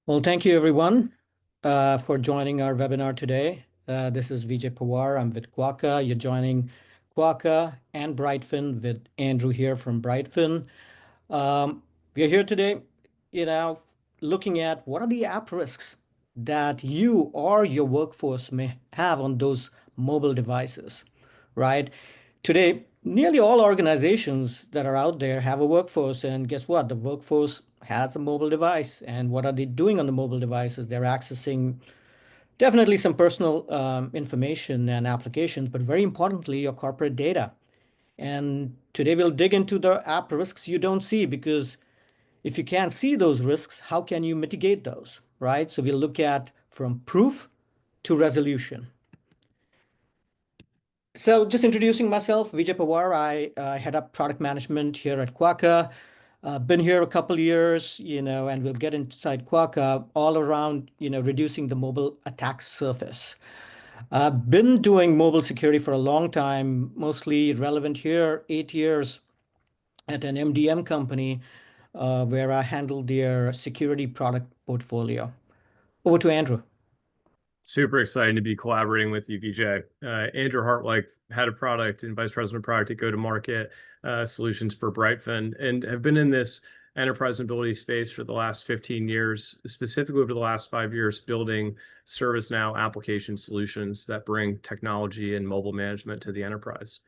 Well, thank you everyone for joining our webinar today. This is Vijay Pawar. I'm with Quokka. You're joining Quokka and Brightfin with Andrew here from Brightfin. We are here today, you know, looking at what are the app risks that you or your workforce may have on those mobile devices, right? Today, nearly all organizations that are out there have a workforce, and guess what? The workforce has a mobile device. And what are they doing on the mobile devices? They're accessing definitely some personal information and applications, but very importantly, your corporate data. And today we'll dig into the app risks you don't see because if you can't see those risks, how can you mitigate those, right? So we'll look at from proof to resolution. So just introducing myself, Vijay Pawar. I head up product management here at Quokka. Been here a couple years, and we'll get inside Quokka all around, reducing the mobile attack surface. I've been doing mobile security for a long time, mostly relevant here, 8 years at an MDM company where I handled their security product portfolio. Over to Andrew. Super excited to be collaborating with you, VJ. Andrew Hartwig, head of product and vice president of product at go-to-market solutions for Brightfin, and have been in this enterprise mobility space for the last 15 years, specifically over the last 5 years, building ServiceNow application solutions that bring technology and mobile management to the enterprise.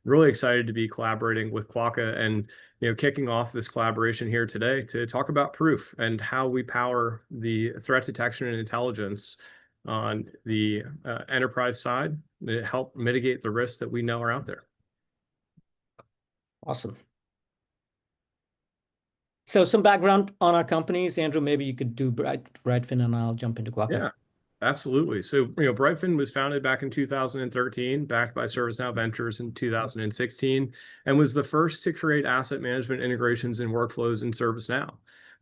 Really excited to be collaborating with Quokka and kicking off this collaboration here today to talk about proof and how we power the threat detection and intelligence on the enterprise side to help mitigate the risks that we know are out there. Awesome. So some background on our companies. Andrew, maybe you could do Brightfin and I'll jump into Quokka. Yeah, absolutely. So, Brightfin was founded back in 2013, backed by ServiceNow Ventures in 2016, and was the first to create asset management integrations and workflows in ServiceNow.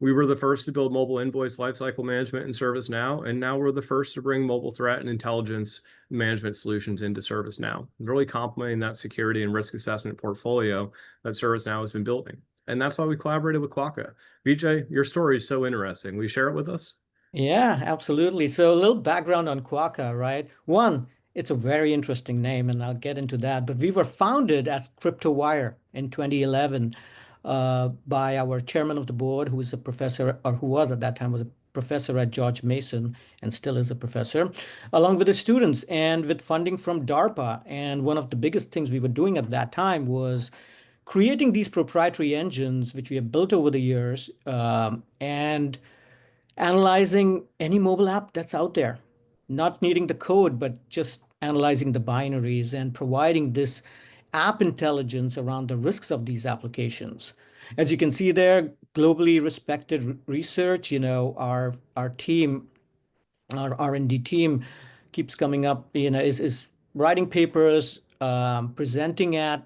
We were the first to build mobile invoice lifecycle management in ServiceNow, and now we're the first to bring mobile threat and intelligence management solutions into ServiceNow, really complementing that security and risk assessment portfolio that ServiceNow has been building. And that's why we collaborated with Quokka. Vijay, your story is so interesting. Will you share it with us? Yeah, absolutely. So a little background on Quokka, right? One, it's a very interesting name, and I'll get into that. But we were founded as CryptoWire in 2011 by our chairman of the board, who is a professor, or who was at that time was a professor at George Mason and still is a professor, along with the students and with funding from DARPA. And one of the biggest things we were doing at that time was creating these proprietary engines, which we have built over the years, and analyzing any mobile app that's out there, not needing the code, but just analyzing the binaries and providing this app intelligence around the risks of these applications. As you can see there, globally respected research, our team, our R&D team keeps coming up, is writing papers, presenting at,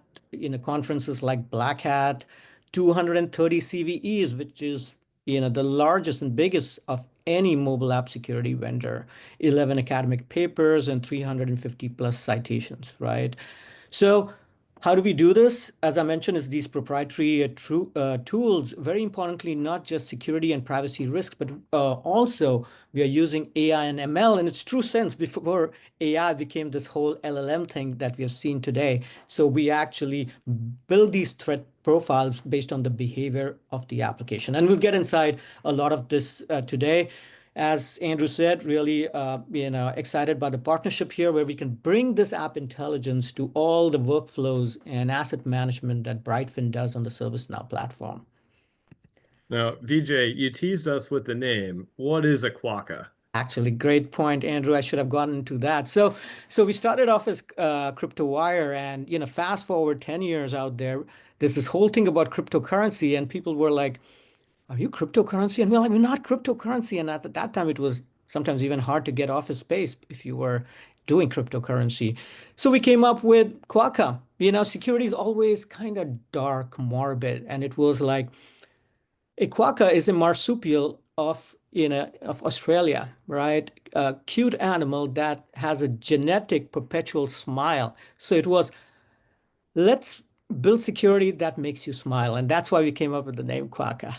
conferences like Black Hat, 230 CVEs, which is, the largest and biggest of any mobile app security vendor, 11 academic papers and 350 plus citations, right? So how do we do this? As I mentioned, is these proprietary tools, very importantly, not just security and privacy risks, but also we are using AI and ML in its true sense before AI became this whole LLM thing that we have seen today. So we actually build these threat profiles based on the behavior of the application. And we'll get inside a lot of this today. As Andrew said, really, excited by the partnership here where we can bring this app intelligence to all the workflows and asset management that Brightfin does on the ServiceNow platform. Now, Vijay, you teased us with the name. What is a Quokka? Actually, great point, Andrew. I should have gotten into that. So we started off as CryptoWire, and fast forward 10 years out there, there's this whole thing about cryptocurrency, and people were like, "Are you cryptocurrency?" And we're like, "We're not cryptocurrency." And at that time, it was sometimes even hard to get office space if you were doing cryptocurrency. So we came up with Quokka. Security is always kind of dark, morbid, and it was like a quokka is a marsupial of Australia, right? A cute animal that has a genetic perpetual smile. So it was, let's build security that makes you smile, and that's why we came up with the name Quokka.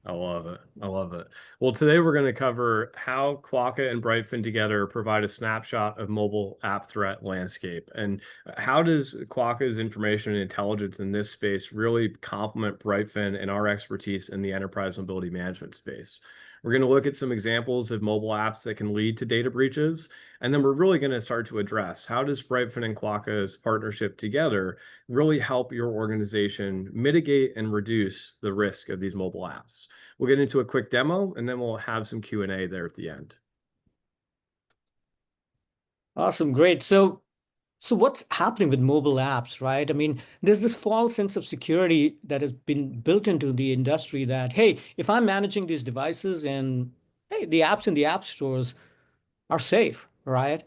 I love it. I love it. Well, today we're going to cover how Quokka and Brightfin together provide a snapshot of mobile app threat landscape, and how does Quokka's information and intelligence in this space really complement Brightfin and our expertise in the enterprise mobility management space. We're going to look at some examples of mobile apps that can lead to data breaches, and then we're really going to start to address how does Brightfin and Quokka's partnership together really help your organization mitigate and reduce the risk of these mobile apps. We'll get into a quick demo and then we'll have some Q&A there at the end. Awesome, great. So what's happening with mobile apps, right? I mean, there's this false sense of security that has been built into the industry that, hey, if I'm managing these devices and hey, the apps in the app stores are safe, right?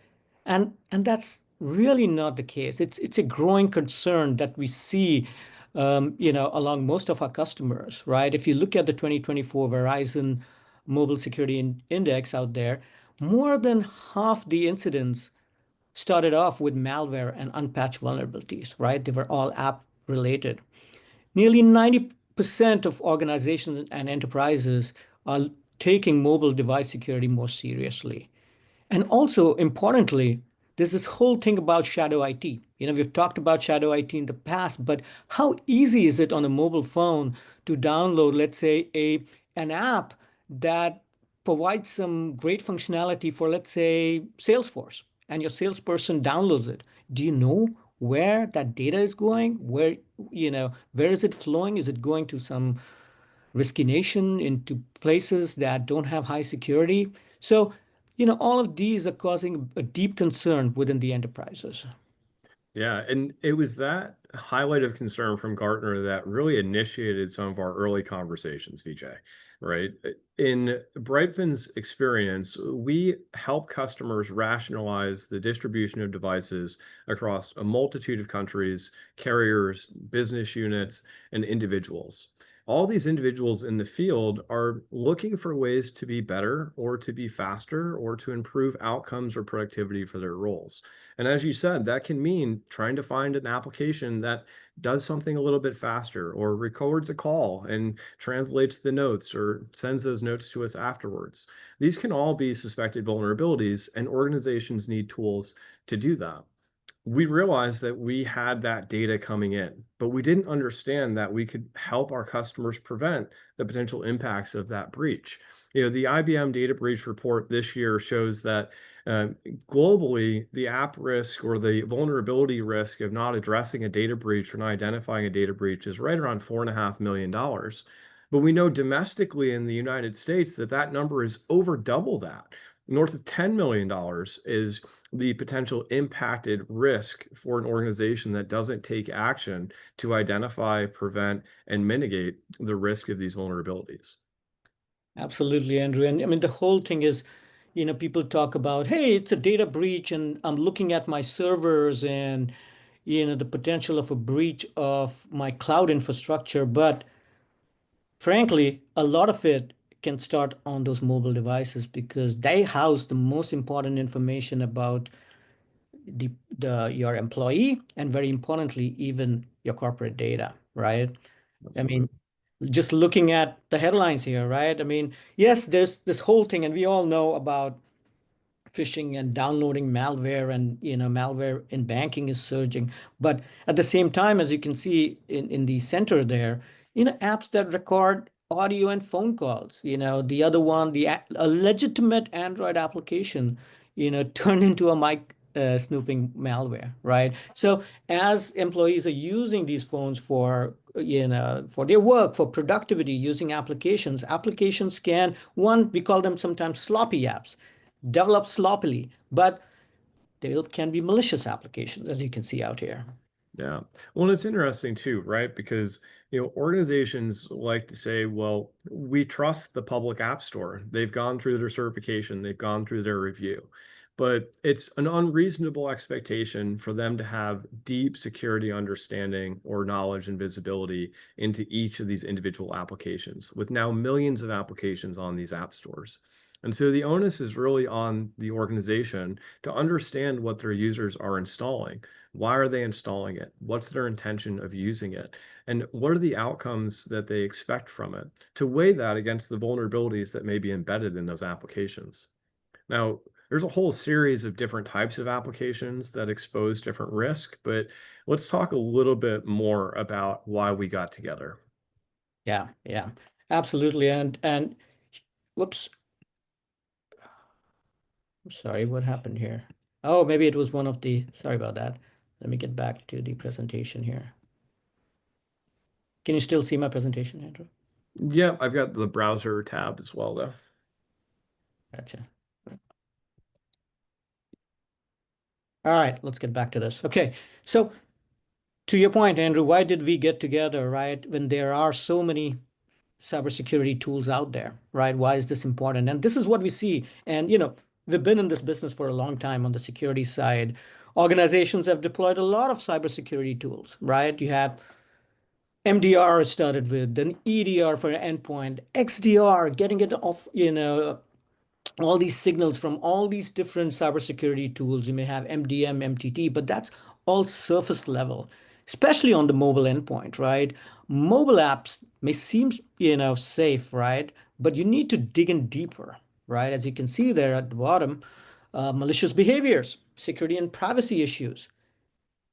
And that's really not the case. It's a growing concern that we see, along most of our customers, right? If you look at the 2024 Verizon Mobile Security Index out there, more than half the incidents started off with malware and unpatched vulnerabilities, right? They were all app related. Nearly 90% of organizations and enterprises are taking mobile device security more seriously. And also, importantly, there's this whole thing about shadow IT. We've talked about shadow IT in the past, but how easy is it on a mobile phone to download, let's say, an app that provides some great functionality for, let's say, Salesforce, and your salesperson downloads it. Do you know where that data is going? Where is it flowing? Is it going to some risky nation, into places that don't have high security? So, all of these are causing a deep concern within the enterprises. Yeah, and it was that highlight of concern from Gartner that really initiated some of our early conversations, VJ, right? In Brightfin's experience, we help customers rationalize the distribution of devices across a multitude of countries, carriers, business units, and individuals. All these individuals in the field are looking for ways to be better or to be faster or to improve outcomes or productivity for their roles. And as you said, that can mean trying to find an application that does something a little bit faster or records a call and translates the notes or sends those notes to us afterwards. These can all be suspected vulnerabilities, and organizations need tools to do that. We realized that we had that data coming in, but we didn't understand that we could help our customers prevent the potential impacts of that breach. The IBM data breach report this year shows that uh, globally, the app risk or the vulnerability risk of not addressing a data breach or not identifying a data breach is right around $4.5 million. But we know domestically in the United States that that number is over double that. North of $10 million is the potential impacted risk for an organization that doesn't take action to identify, prevent, and mitigate the risk of these vulnerabilities. Absolutely, Andrew. And I mean, the whole thing is, people talk about, hey, it's a data breach, and I'm looking at my servers and, the potential of a breach of my cloud infrastructure. But frankly, a lot of it can start on those mobile devices because they house the most important information about your employee, and very importantly, even your corporate data, right? I mean, Absolutely. just looking at the headlines here, right? I mean, yes, there's this whole thing, and we all know about phishing and downloading malware, and malware in banking is surging. But at the same time, as you can see in the center there, apps that record audio and phone calls, the other one, a legitimate Android application, turned into a mic snooping malware, right? So as employees are using these phones for for their work, for productivity, using applications can, one, we call them sometimes sloppy apps, developed sloppily, but they can be malicious applications, as you can see out here. Yeah. Well, it's interesting too, right? Because, organizations like to say, well, we trust the public app store. They've gone through their certification, they've gone through their review. But it's an unreasonable expectation for them to have deep security understanding or knowledge and visibility into each of these individual applications, with now millions of applications on these app stores. And so the onus is really on the organization to understand what their users are installing. Why are they installing it? What's their intention of using it? And what are the outcomes that they expect from it? To weigh that against the vulnerabilities that may be embedded in those applications. Now, there's a whole series of different types of applications that expose different risk, but let's talk a little bit more about why we got together. Yeah, yeah, absolutely. And whoops, I'm sorry, what happened here? Oh, maybe it was one of the, sorry about that. Let me get back to the presentation here. Can you still see my presentation, Andrew? Yeah, I've got the browser tab as well, though. Gotcha. All right, let's get back to this. Okay, so to your point, Andrew, why did we get together, right? When there are so many cybersecurity tools out there, right? Why is this important? And this is what we see. And, we've been in this business for a long time on the security side. Organizations have deployed a lot of cybersecurity tools, right? You have MDR started with, then EDR for endpoint, XDR, getting it off, all these signals from all these different cybersecurity tools. You may have MDM, MTT, but that's all surface level, especially on the mobile endpoint, right? Mobile apps may seem, safe, right? But you need to dig in deeper, right? As you can see there at the bottom, malicious behaviors, security and privacy issues.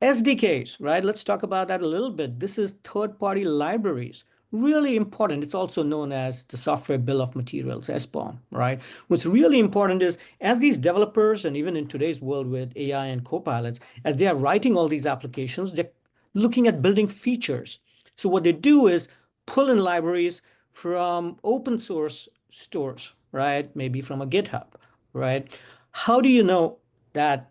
SDKs, right? Let's talk about that a little bit. This is third-party libraries. Really important. It's also known as the software bill of materials, SBOM, right? What's really important is as these developers, and even in today's world with AI and copilots, as they are writing all these applications, they're looking at building features. So what they do is pull in libraries from open source stores, right? Maybe from a GitHub, right? How do you know that,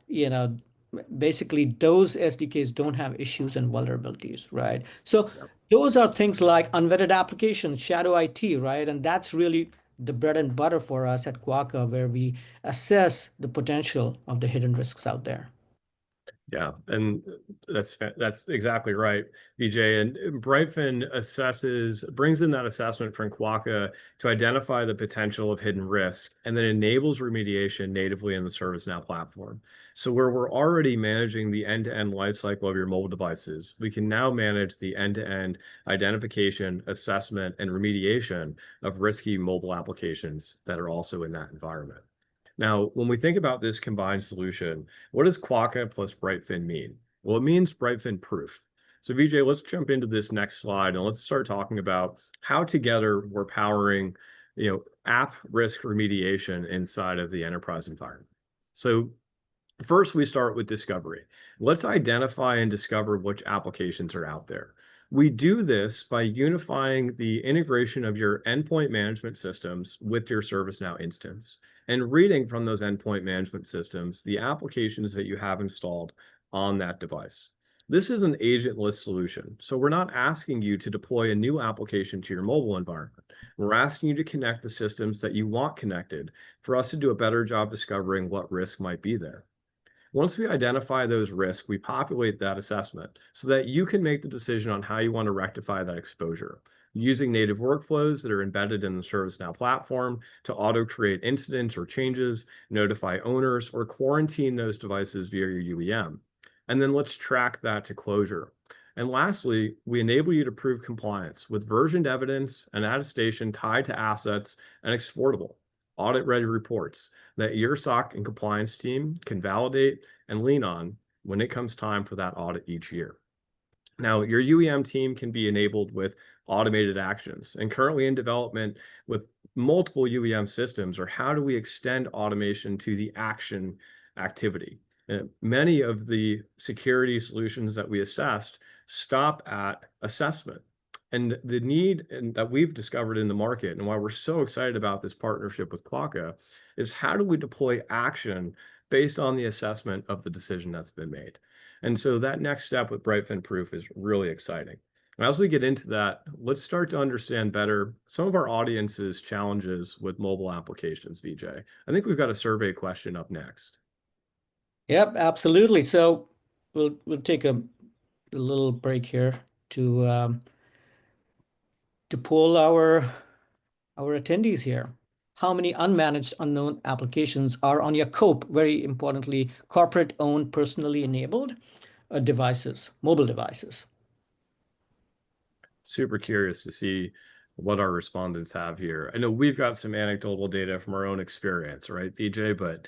basically those SDKs don't have issues and vulnerabilities, right? So those are things like unvetted applications, shadow IT, right? And that's really the bread and butter for us at Quokka, where we assess the potential of the hidden risks out there. Yeah, and that's exactly right, VJ. And Brightfin brings in that assessment from Quokka to identify the potential of hidden risk, and then enables remediation natively in the ServiceNow platform. So where we're already managing the end-to-end lifecycle of your mobile devices, we can now manage the end-to-end identification, assessment, and remediation of risky mobile applications that are also in that environment. Now, when we think about this combined solution, what does Quokka plus Brightfin mean? Well, it means Brightfin proof. So Vijay, let's jump into this next slide and let's start talking about how together we're powering, app risk remediation inside of the enterprise environment. So first, we start with discovery. Let's identify and discover which applications are out there. We do this by unifying the integration of your endpoint management systems with your ServiceNow instance and reading from those endpoint management systems the applications that you have installed on that device. This is an agentless solution. So we're not asking you to deploy a new application to your mobile environment. We're asking you to connect the systems that you want connected for us to do a better job discovering what risk might be there. Once we identify those risks, we populate that assessment so that you can make the decision on how you want to rectify that exposure using native workflows that are embedded in the ServiceNow platform to auto-create incidents or changes, notify owners, or quarantine those devices via your UEM. And then let's track that to closure. And lastly, we enable you to prove compliance with versioned evidence and attestation tied to assets and exportable audit-ready reports that your SOC and compliance team can validate and lean on when it comes time for that audit each year. Now, your UEM team can be enabled with automated actions, and currently in development with multiple UEM systems are how do we extend automation to the action activity. Many of the security solutions that we assessed stop at assessment. And the need that we've discovered in the market and why we're so excited about this partnership with Quokka is how do we deploy action based on the assessment of the decision that's been made. And so that next step with Brightfin Proof is really exciting. And as we get into that, let's start to understand better some of our audience's challenges with mobile applications, VJ. I think we've got a survey question up next. Yep, absolutely. So we'll take a little break here to poll our attendees here. how many unmanaged unknown applications are on your COPE, very importantly, corporate owned, personally enabled devices, mobile devices. Super curious to see what our respondents have here. I know we've got some anecdotal data from our own experience, right, VJ? But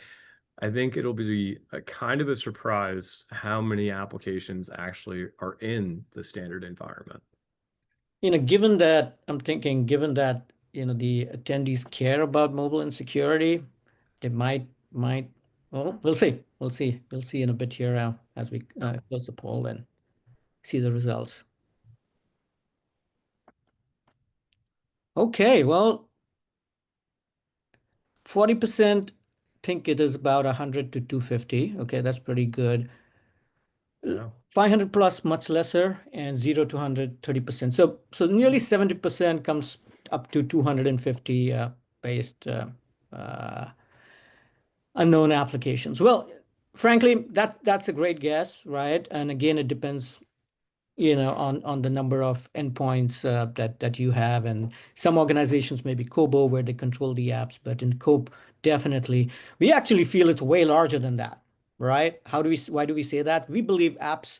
I think it'll be a kind of a surprise how many applications actually are in the standard environment. Given that, I'm thinking, given that, the attendees care about mobile insecurity, they might, well, we'll see. We'll see. We'll see in a bit here as we close the poll and see the results. Okay, well, 40% think it is about 100 to 250. Okay, that's pretty good. Yeah. 500 plus, much lesser, and 0 to 100, 30%. So nearly 70% comes up to 250 based uh, unknown applications. Well, frankly, that's a great guess, right? And again, it depends, on the number of endpoints that you have. And some organizations may be COBO where they control the apps, but in COPE, definitely, we actually feel it's way larger than that, right? Why do we say that? We believe apps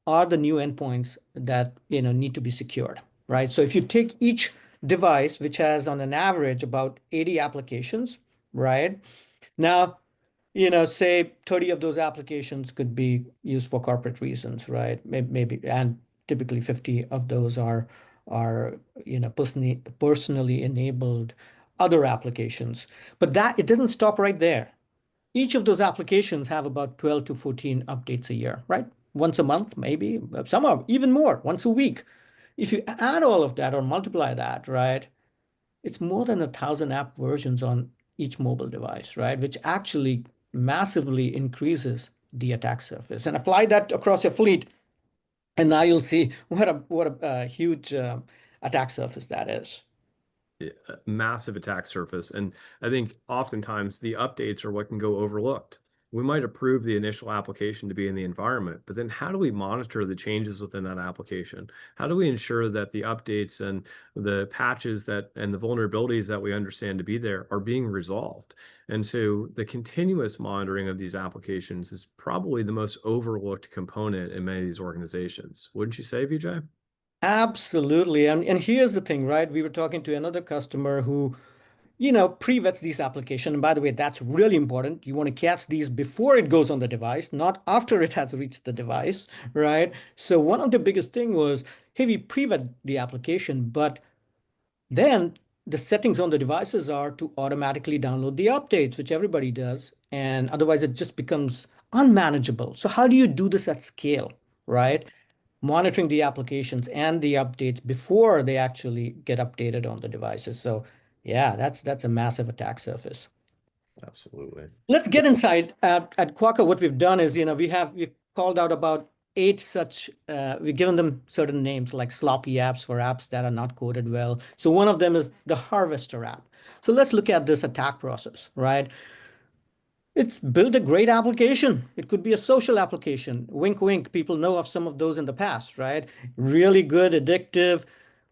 are the new endpoints that, need to be secured, right? So if you take each device, which has on an average about 80 applications, right? Now, say 30 of those applications could be used for corporate reasons, right? Maybe, and typically 50 of those are personally enabled other applications. But that it doesn't stop right there. Each of those applications have about 12 to 14 updates a year, right? Once a month, maybe. Some are even more, once a week. If you add all of that or multiply that, right, it's more than 1,000 app versions on each mobile device, right? Which actually massively increases the attack surface. And apply that across your fleet, and now you'll see what a huge attack surface that is. Massive attack surface. And I think oftentimes the updates are what can go overlooked. We might approve the initial application to be in the environment, but then how do we monitor the changes within that application? How do we ensure that the updates and the patches and the vulnerabilities that we understand to be there are being resolved? And so the continuous monitoring of these applications is probably the most overlooked component in many of these organizations. Wouldn't you say, VJ? Absolutely. And here's the thing, right? We were talking to another customer who pre-vets these applications. And by the way, that's really important. You want to catch these before it goes on the device, not after it has reached the device, right? So one of the biggest thing was, hey, we pre-vet the application, but then the settings on the devices are to automatically download the updates, which everybody does. And otherwise it just becomes unmanageable. So how do you do this at scale, right? Monitoring the applications and the updates before they actually get updated on the devices. So yeah, that's a massive attack surface. Absolutely. Let's get inside. At Quokka, what we've done is, we've called out about 8 such, we've given them certain names like sloppy apps for apps that are not coded well. So one of them is the harvester app. So let's look at this attack process, right? It's build a great application. It could be a social application. Wink, wink. People know of some of those in the past, right? Really good, addictive.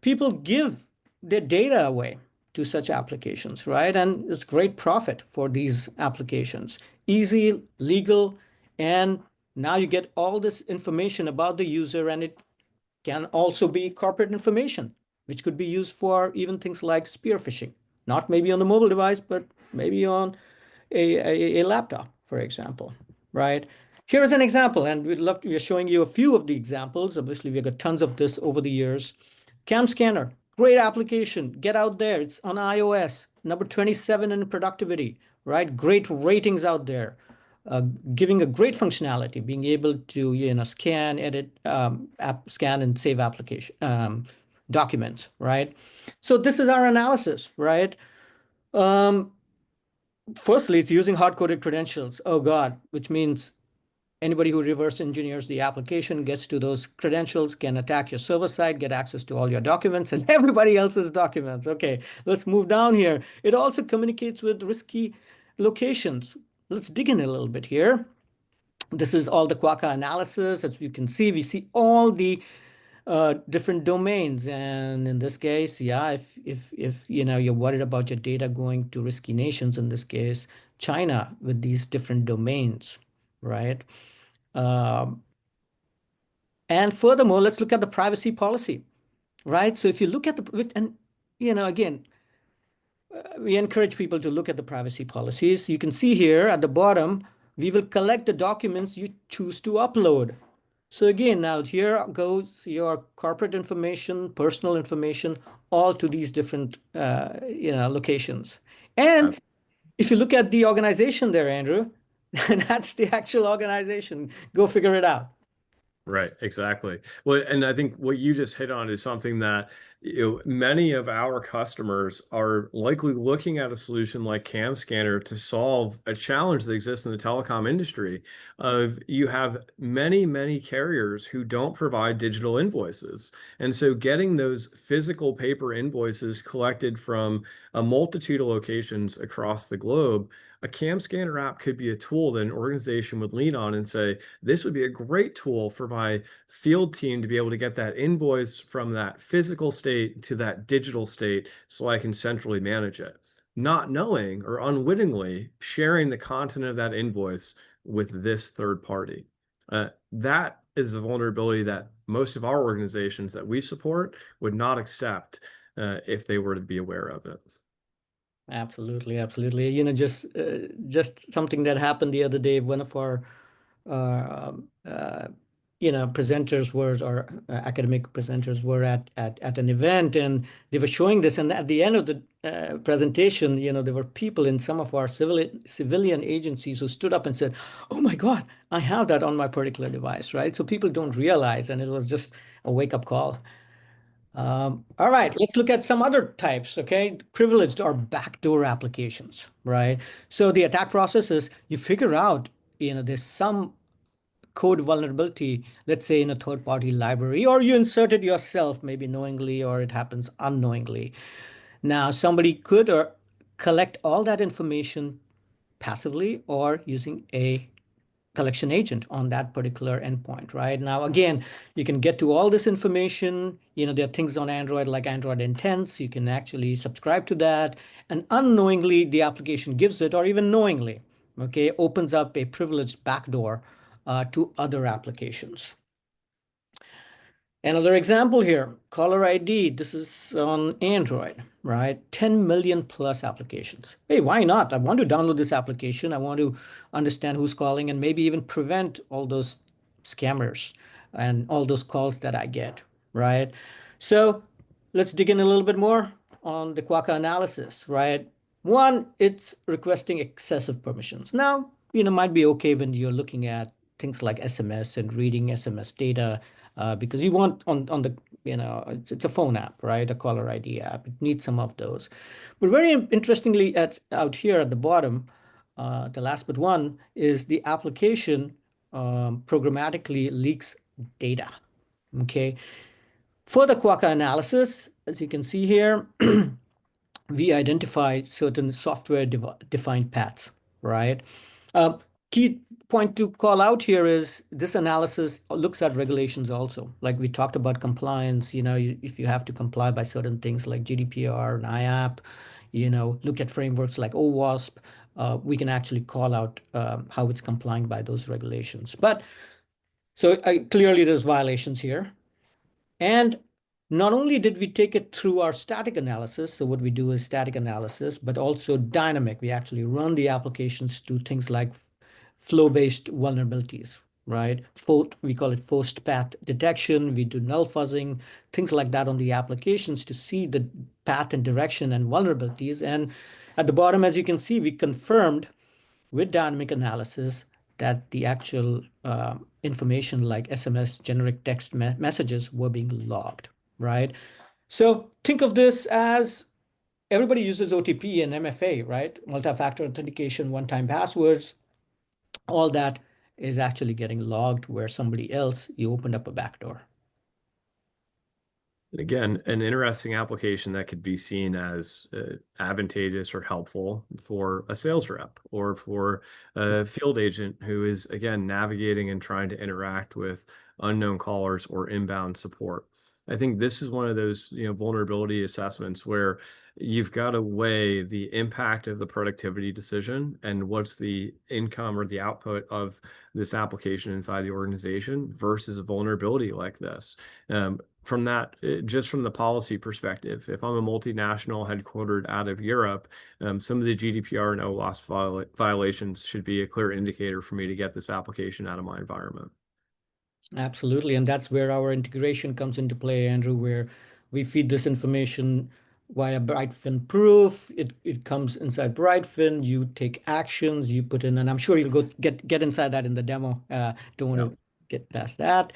People give their data away to such applications, right? And it's great profit for these applications. Easy, legal, and now you get all this information about the user, and it can also be corporate information, which could be used for even things like spear phishing. Not maybe on the mobile device, but maybe on a laptop, for example, right? Here is an example, and we're showing you a few of the examples. Obviously, we've got tons of this over the years. Cam Scanner, great application. Get out there. It's on iOS, number 27 in productivity, right? Great ratings out there, giving a great functionality, being able to, scan, edit, scan and save application documents, right? So this is our analysis, right? Um, Firstly, it's using hard-coded credentials. Oh God, which means anybody who reverse engineers the application gets to those credentials, can attack your server side, get access to all your documents and everybody else's documents. Okay, let's move down here. It also communicates with risky locations. Let's dig in a little bit here. This is all the Quokka analysis. As you can see, we see all the different domains. And in this case, yeah, if you know you're worried about your data going to risky nations, in this case, China with these different domains, right? Um, and furthermore, let's look at the privacy policy, right? So if you look at and again, we encourage people to look at the privacy policies. You can see here at the bottom, we will collect the documents you choose to upload. So again, now here goes your corporate information, personal information, all to these different locations. Uh, And if you look at the organization there, Andrew, that's the actual organization. Go figure it out. Right, exactly. Well, and I think what you just hit on is something that many of our customers are likely looking at a solution like Cam Scanner to solve a challenge that exists in the telecom industry. Of you have many, many carriers who don't provide digital invoices, and so getting those physical paper invoices collected from a multitude of locations across the globe, a Cam Scanner app could be a tool that an organization would lean on and say, this would be a great tool for my field team to be able to get that invoice from that physical state to that digital state so I can centrally manage it. Not knowing or unwittingly sharing the content of that invoice with this third party. That is a vulnerability that most of our organizations that we support would not accept if they were to be aware of it. Absolutely, absolutely. Just something that happened the other day. One of our uh, uh, presenters were, or academic presenters were at an event, and they were showing this. And at the end of the presentation, there were people in some of our civilian agencies who stood up and said, "Oh my God, I have that on my particular device," right? So people don't realize, and it was just a wake-up call. All right, let's look at some other types, okay? Privileged or backdoor applications, right? So the attack process is you figure out, there's some code vulnerability, let's say in a third-party library, or you insert it yourself, maybe knowingly, or it happens unknowingly. Now, somebody could collect all that information passively or using a collection agent on that particular endpoint, right? Now, again, you can get to all this information. There are things on Android like Android Intents. You can actually subscribe to that, and unknowingly, the application gives it, or even knowingly, okay, opens up a privileged backdoor to other applications. Another example here, caller ID. This is on Android, right? 10 million plus applications. Hey, why not? I want to download this application. I want to understand who's calling and maybe even prevent all those scammers and all those calls that I get, right? So let's dig in a little bit more on the Quokka analysis, right? One, it's requesting excessive permissions. Now, might be okay when you're looking at things like SMS and reading SMS data, because you want on the it's a phone app, right? A caller ID app. It needs some of those. But very interestingly, out here at the bottom, the last but one is the application programmatically leaks data. Okay. For the Quokka analysis, as you can see here, we identify certain software defined paths, right? Uh, Key point to call out here is this analysis looks at regulations also. Like we talked about compliance, if you have to comply by certain things like GDPR and IAP, look at frameworks like OWASP, we can actually call out how it's complying by those regulations. But so clearly there's violations here. And not only did we take it through our static analysis, so what we do is static analysis, but also dynamic. We actually run the applications to things like flow-based vulnerabilities, right? We call it forced path detection. We do null fuzzing, things like that on the applications to see the path and direction and vulnerabilities. And at the bottom, as you can see, we confirmed with dynamic analysis that the actual information like SMS, generic text messages were being logged, right? So think of this as everybody uses OTP and MFA, right? Multi-factor authentication, one-time passwords, all that is actually getting logged where somebody else, you opened up a backdoor. Again, an interesting application that could be seen as advantageous or helpful for a sales rep or for a field agent who is, again, navigating and trying to interact with unknown callers or inbound support. I think this is one of those, vulnerability assessments where you've got to weigh the impact of the productivity decision and what's the income or the output of this application inside the organization versus a vulnerability like this. From that, just from the policy perspective, if I'm a multinational headquartered out of Europe, some of the GDPR and OLAP violations should be a clear indicator for me to get this application out of my environment. Absolutely. And that's where our integration comes into play, Andrew, where we feed this information via Brightfin proof. It comes inside Brightfin. You take actions, you put in, and I'm sure you'll go get inside that in the demo. Don't want Yeah. to get past that.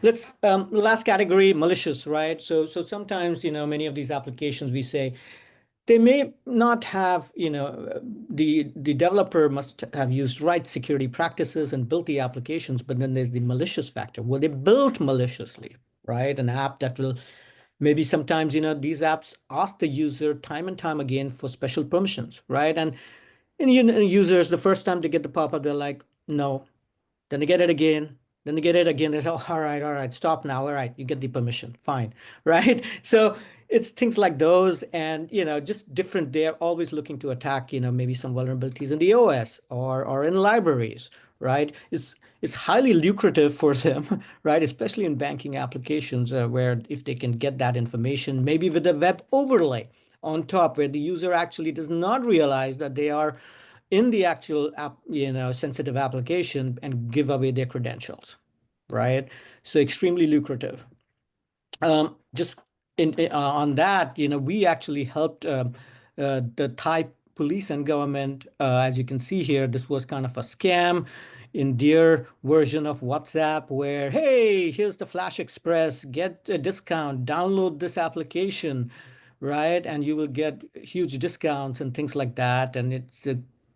Let's last category, malicious, right? So sometimes, many of these applications we say they may not have, the developer must have used right security practices and built the applications, but then there's the malicious factor. Well, they built maliciously, right? An app that will maybe sometimes, these apps ask the user time and time again for special permissions, right? And users, the first time they get the pop-up, they're like, no. Then they get it again. Then they get it again. They say, oh, all right, stop now. All right, you get the permission. Fine. Right. So it's things like those and, just different. They're always looking to attack, maybe some vulnerabilities in the OS or in libraries, right? It's highly lucrative for them, right? Especially in banking applications where if they can get that information, maybe with a web overlay on top where the user actually does not realize that they are in the actual app, sensitive application and give away their credentials, right? So extremely lucrative. Just on that, we actually helped the Thai police and government. As you can see here, this was kind of a scam in their version of WhatsApp, where hey, here's the Flash Express, get a discount, download this application, right, and you will get huge discounts and things like that. And it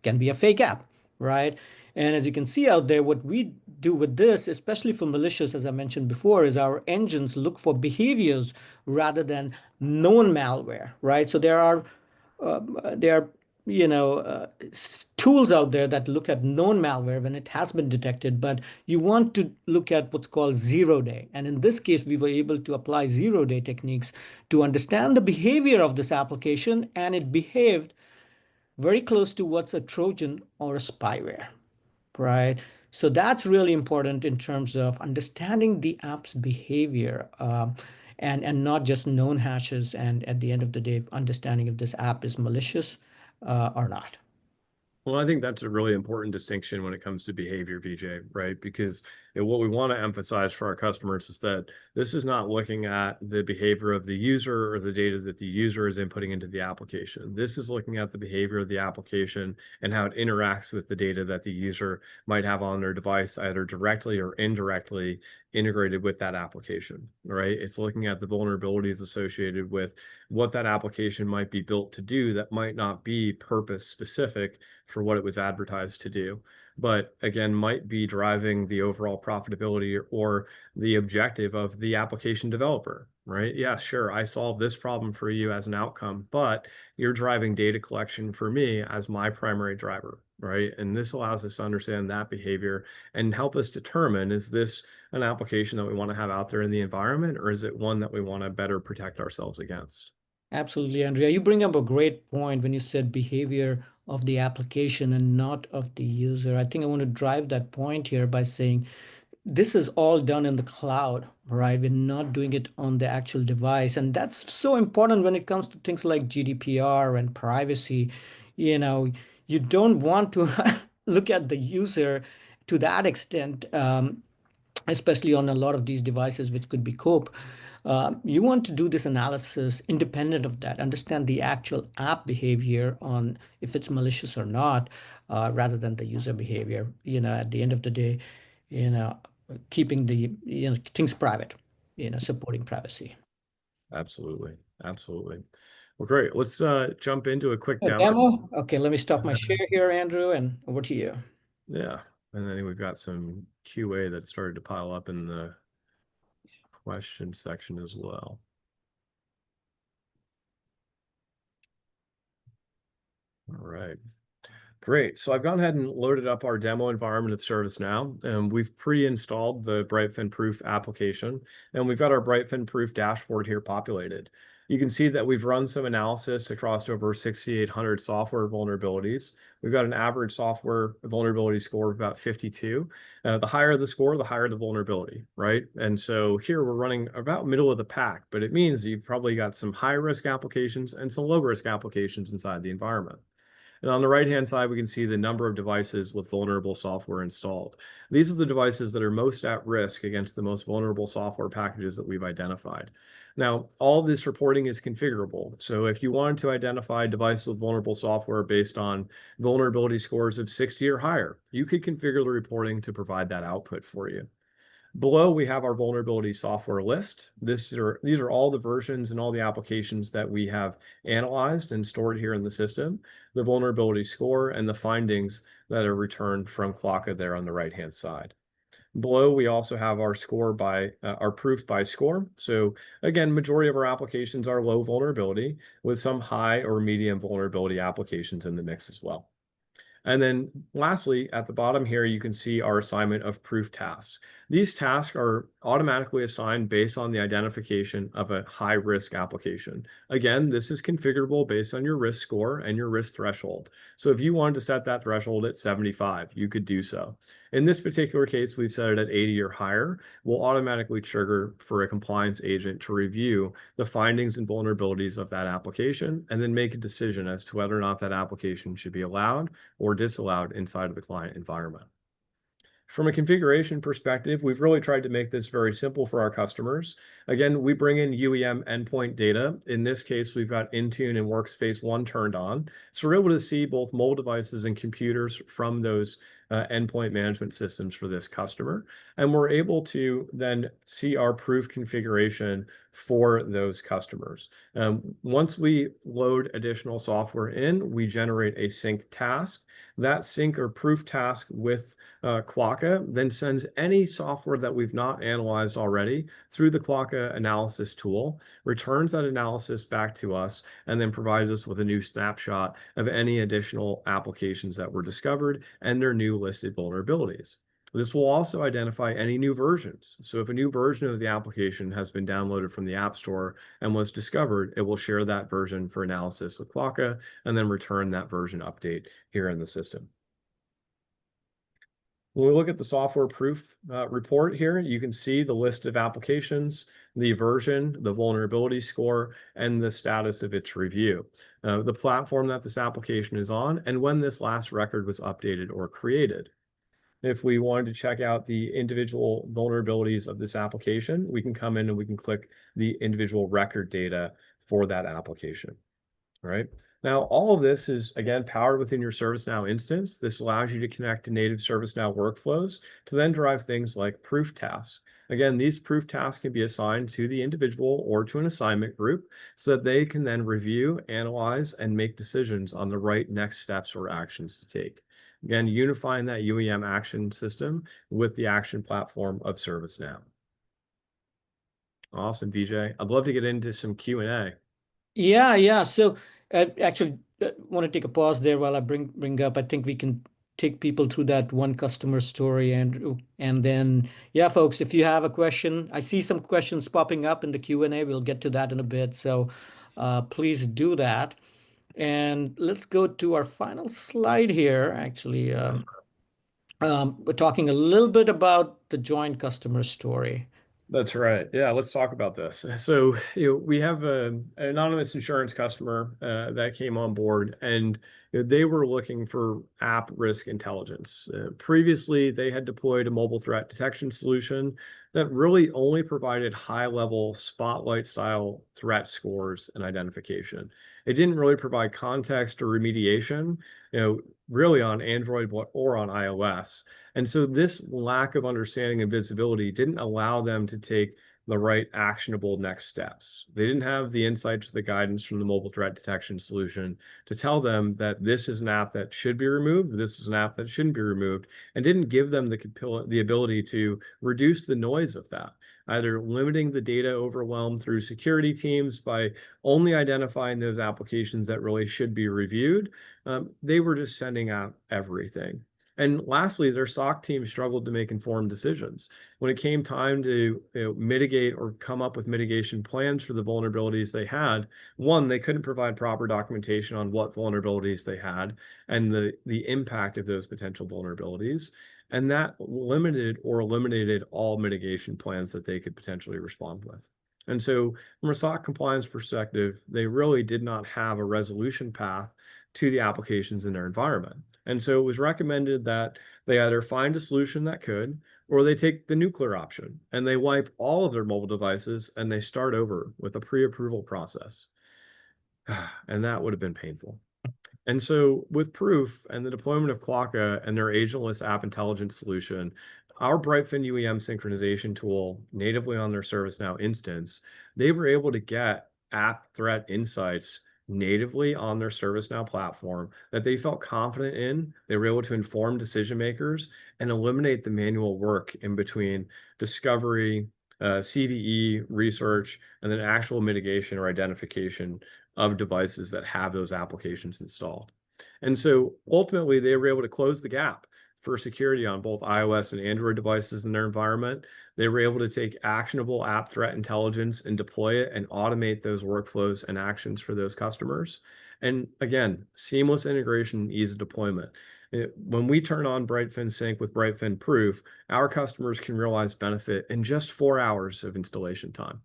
can be a fake app, right? And as you can see out there, what we do with this, especially for malicious, as I mentioned before, is our engines look for behaviors rather than known malware, right? So there are tools out there that look at known malware when it has been detected, but you want to look at what's called 0 day. And in this case, we were able to apply 0 day techniques to understand the behavior of this application, and it behaved very close to what's a Trojan or a spyware, right? So that's really important in terms of understanding the app's behavior, and not just known hashes. And at the end of the day, understanding if this app is malicious or not. Well, I think that's a really important distinction when it comes to behavior, VJ, right? Because what we want to emphasize for our customers is that this is not looking at the behavior of the user or the data that the user is inputting into the application. This is looking at the behavior of the application and how it interacts with the data that the user might have on their device, either directly or indirectly integrated with that application, right? It's looking at the vulnerabilities associated with what that application might be built to do that might not be purpose specific for what it was advertised to do, but again, might be driving the overall profitability or the objective of the application developer, right? Yeah, sure, I solved this problem for you as an outcome, but you're driving data collection for me as my primary driver, right? And this allows us to understand that behavior and help us determine, is this an application that we want to have out there in the environment, or is it one that we want to better protect ourselves against? Absolutely, Andrea. You bring up a great point when you said behavior of the application and not of the user. I think I want to drive that point here by saying this is all done in the cloud, right? We're not doing it on the actual device. And that's so important when it comes to things like GDPR and privacy. You know, you don't want to look at the user to that extent, especially on a lot of these devices, which could be cope. You want to do this analysis independent of that, understand the actual app behavior on if it's malicious or not, rather than the user behavior. At the end of the day, you know, keeping the things private, supporting privacy. Absolutely. Absolutely. Well, great. Let's jump into a quick A demo. demo? Okay, let me stop my Uh, share here, Andrew, and over to you. yeah. And then we've got some QA that started to pile up in the question section as well. All right. Great. So I've gone ahead and loaded up our demo environment of ServiceNow, and we've pre-installed the Brightfin Proof application, and we've got our Brightfin Proof dashboard here populated. You can see that we've run some analysis across over 6,800 software vulnerabilities. We've got an average software vulnerability score of about 52. The higher the score, the higher the vulnerability, right? And so here we're running about middle of the pack, but it means you've probably got some high-risk applications and some low-risk applications inside the environment. And on the right-hand side, we can see the number of devices with vulnerable software installed. These are the devices that are most at risk against the most vulnerable software packages that we've identified. Now, all this reporting is configurable. So if you wanted to identify devices with vulnerable software based on vulnerability scores of 60 or higher, you could configure the reporting to provide that output for you. Below, we have our vulnerability software list. These are all the versions and all the applications that we have analyzed and stored here in the system, the vulnerability score, and the findings that are returned from Quokka there on the right-hand side. Below, we also have our score by our proof by score. So again, majority of our applications are low vulnerability with some high or medium vulnerability applications in the mix as well. And then lastly, at the bottom here, you can see our assignment of proof tasks. These tasks are automatically assigned based on the identification of a high-risk application. Again, this is configurable based on your risk score and your risk threshold. So if you wanted to set that threshold at 75, you could do so. In this particular case, we've set it at 80 or higher. We'll automatically trigger for a compliance agent to review the findings and vulnerabilities of that application and then make a decision as to whether or not that application should be allowed or disallowed inside of the client environment. From a configuration perspective, we've really tried to make this very simple for our customers. Again, we bring in UEM endpoint data. In this case, we've got Intune and Workspace ONE turned on. So we're able to see both mobile devices and computers from those endpoint management systems for this customer. And we're able to then see our proof configuration for those customers. Once we load additional software in, we generate a sync task. That sync or proof task with Quokka then sends any software that we've not analyzed already through the Quokka analysis tool, returns that analysis back to us, and then provides us with a new snapshot of any additional applications that were discovered and their new listed vulnerabilities. This will also identify any new versions. So if a new version of the application has been downloaded from the App Store and was discovered, it will share that version for analysis with Quokka and then return that version update here in the system. When we look at the software proof report here, you can see the list of applications, the version, the vulnerability score, and the status of its review, the platform that this application is on, and when this last record was updated or created. If we wanted to check out the individual vulnerabilities of this application, we can come in and we can click the individual record data for that application. All right. Now, all of this is, again, powered within your ServiceNow instance. This allows you to connect to native ServiceNow workflows to then drive things like proof tasks. Again, these proof tasks can be assigned to the individual or to an assignment group so that they can then review, analyze, and make decisions on the right next steps or actions to take. Again, unifying that UEM action system with the action platform of ServiceNow. Awesome, VJ. I'd love to get into some Q&A. Yeah. So actually, want to take a pause there while I bring up. I think we can take people through that one customer story, Andrew, and then yeah, folks, if you have a question, I see some questions popping up in the Q&A. We'll get to that in a bit. So please do that. And let's go to our final slide here. Actually, we're talking a little bit about the joint customer story. That's right. Yeah, let's talk about this. So, we have an anonymous insurance customer that came on board, and they were looking for app risk intelligence. Previously, they had deployed a mobile threat detection solution that really only provided high-level spotlight-style threat scores and identification. It didn't really provide context or remediation, really on Android or on iOS. And so this lack of understanding and visibility didn't allow them to take the right actionable next steps. They didn't have the insights or the guidance from the mobile threat detection solution to tell them that this is an app that should be removed, this is an app that shouldn't be removed, and didn't give them the ability to reduce the noise of that. either limiting the data overwhelm through security teams by only identifying those applications that really should be reviewed. They were just sending out everything. And lastly, their SOC team struggled to make informed decisions. When it came time to mitigate or come up with mitigation plans for the vulnerabilities they had, one, they couldn't provide proper documentation on what vulnerabilities they had and the impact of those potential vulnerabilities. And that limited or eliminated all mitigation plans that they could potentially respond with. And so, from a SOC compliance perspective, they really did not have a resolution path to the applications in their environment. And so it was recommended that they either find a solution that could, or they take the nuclear option and they wipe all of their mobile devices and they start over with a pre-approval process. And that would have been painful. And so with Proof and the deployment of Quokka and their agentless app intelligence solution, our Brightfin UEM synchronization tool natively on their ServiceNow instance, they were able to get app threat insights natively on their ServiceNow platform that they felt confident in. They were able to inform decision makers and eliminate the manual work in between discovery, CVE, research, and then actual mitigation or identification of devices that have those applications installed. And so ultimately, they were able to close the gap for security on both iOS and Android devices in their environment. They were able to take actionable app threat intelligence and deploy it and automate those workflows and actions for those customers. And again, seamless integration and ease of deployment. When we turn on Brightfin Sync with Brightfin Proof, our customers can realize benefit in just 4 hours of installation time.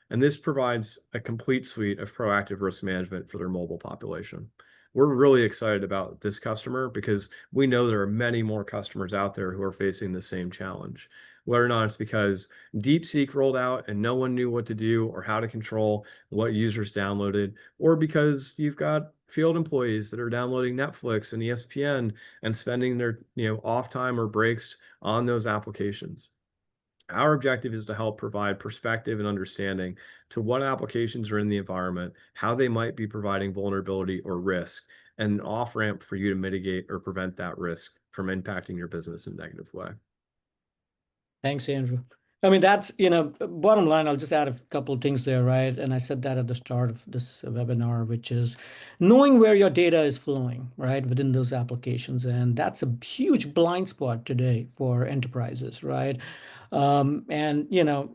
And this provides a complete suite of proactive risk management for their mobile population. We're really excited about this customer because we know there are many more customers out there who are facing the same challenge. Whether or not it's because DeepSeek rolled out and no one knew what to do or how to control what users downloaded, or because you've got field employees that are downloading Netflix and ESPN and spending their off time or breaks on those applications. Our objective is to help provide perspective and understanding to what applications are in the environment, how they might be providing vulnerability or risk, and an off-ramp for you to mitigate or prevent that risk from impacting your business in a negative way. Thanks, Andrew. I mean, that's, bottom line, I'll just add a couple of things there, right? And I said that at the start of this webinar, which is knowing where your data is flowing, right, within those applications. And that's a huge blind spot today for enterprises, right? And,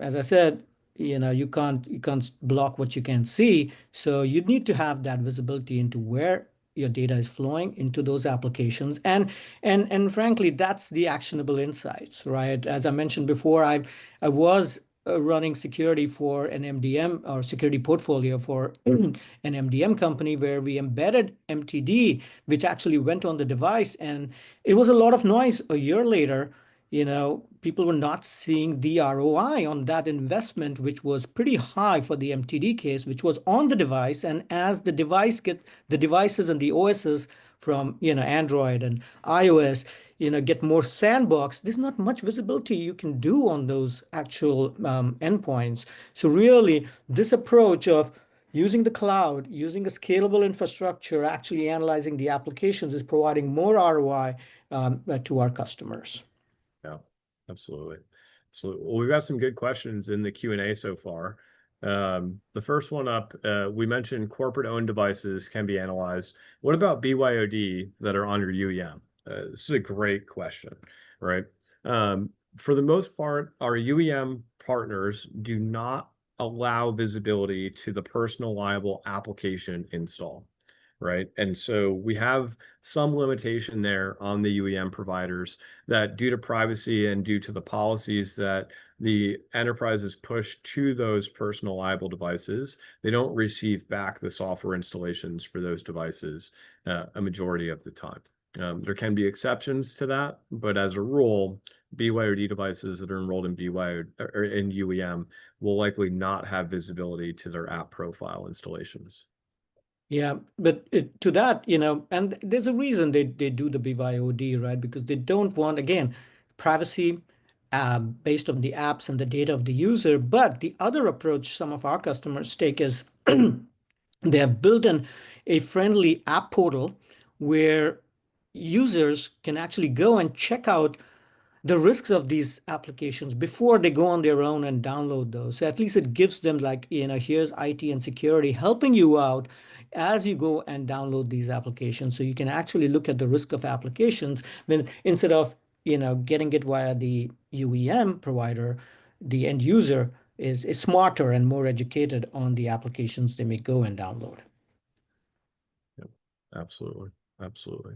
as I said, you can't block what you can't see. So you need to have that visibility into where your data is flowing into those applications. And frankly, that's the actionable insights, right? As I mentioned before, I was running security for an MDM or security portfolio for an MDM company where we embedded MTD, which actually went on the device. And it was a lot of noise a year later. People were not seeing the ROI on that investment, which was pretty high for the MTD case, which was on the device. And as the devices and the OSs from, Android and iOS, get more sandbox, there's not much visibility you can do on those actual endpoints. So really, this approach of using the cloud, using a scalable infrastructure, actually analyzing the applications is providing more ROI to our customers. Yeah, absolutely. Absolutely. Well, we've got some good questions in the Q&A so far. The first one up, we mentioned corporate-owned devices can be analyzed. What about BYOD that are on your UEM? This is a great question, right? For the most part, our UEM partners do not allow visibility to the personal liable application install, right? And so we have some limitation there on the UEM providers that due to privacy and due to the policies that the enterprises push to those personal liable devices, they don't receive back the software installations for those devices a majority of the time. There can be exceptions to that, but as a rule, BYOD devices that are enrolled in BYOD or in UEM will likely not have visibility to their app profile installations. Yeah, but to that, and there's a reason they do the BYOD, right? Because they don't want, again, privacy based on the apps and the data of the user. But the other approach some of our customers take is they have built a friendly app portal where users can actually go and check out the risks of these applications before they go on their own and download those. So at least it gives them like, here's IT and security helping you out as you go and download these applications. So you can actually look at the risk of applications when instead of, getting it via the UEM provider, the end user is smarter and more educated on the applications they may go and download. Yep, absolutely. Absolutely.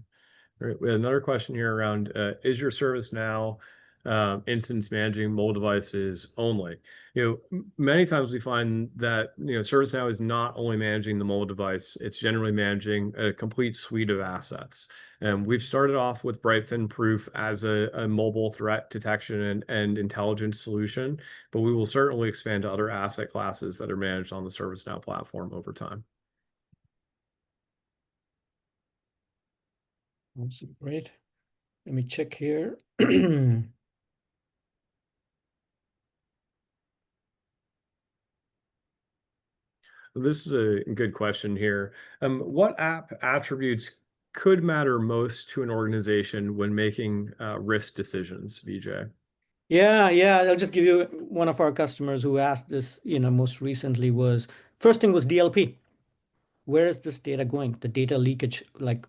All right, we have another question here around is your ServiceNow instance managing mobile devices only? Many times we find that ServiceNow is not only managing the mobile device; it's generally managing a complete suite of assets. And we've started off with Brightfin Proof as a mobile threat detection and intelligence solution, but we will certainly expand to other asset classes that are managed on the ServiceNow platform over time. Awesome. Great. Let me check here. This is a good question here. What app attributes could matter most to an organization when making risk decisions, VJ? Yeah, yeah. I'll just give you one of our customers who asked this, most recently was first thing was DLP. Where is this data going? The data leakage,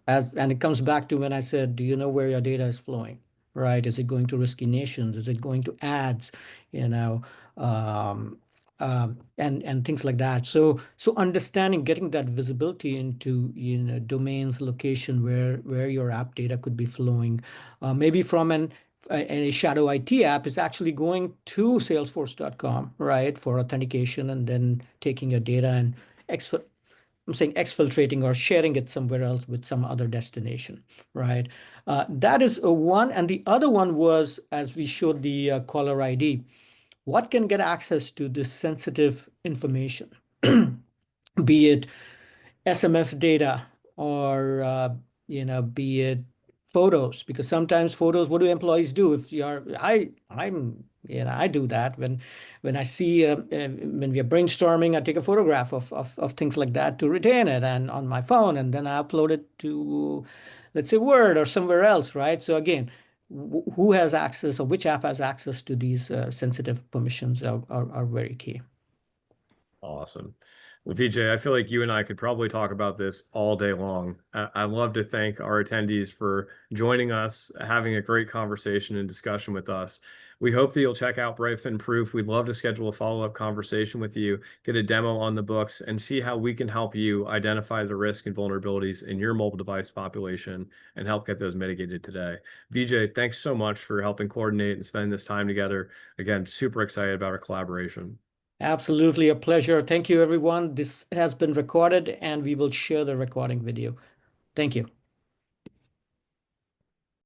and it comes back to when I said, do you know where your data is flowing? Right? Is it going to risky nations? Is it going to ads? You know, um, and things like that. So understanding, getting that visibility into domains, location where your app data could be flowing, maybe from a shadow IT app is actually going to Salesforce.com, right, for authentication, and then taking your data and I'm saying exfiltrating or sharing it somewhere else with some other destination, right? That is one. And the other one was, as we showed the caller ID, what can get access to this sensitive information, be it SMS data or be it photos, because sometimes photos, what do employees do? If you're I'm I do that when I see when we are brainstorming, I take a photograph of things like that to retain it and on my phone, and then I upload it to, let's say, Word or somewhere else, right? So again, who has access or which app has access to these sensitive permissions are very key. Awesome. Well, VJ, I feel like you and I could probably talk about this all day long. I'd love to thank our attendees for joining us, having a great conversation and discussion with us. We hope that you'll check out Brightfin Proof. We'd love to schedule a follow-up conversation with you, get a demo on the books, and see how we can help you identify the risk and vulnerabilities in your mobile device population and help get those mitigated today. VJ, thanks so much for helping coordinate and spend this time together. Again, super excited about our collaboration. Absolutely a pleasure. Thank you, everyone. This has been recorded and we will share the recording video. Thank you.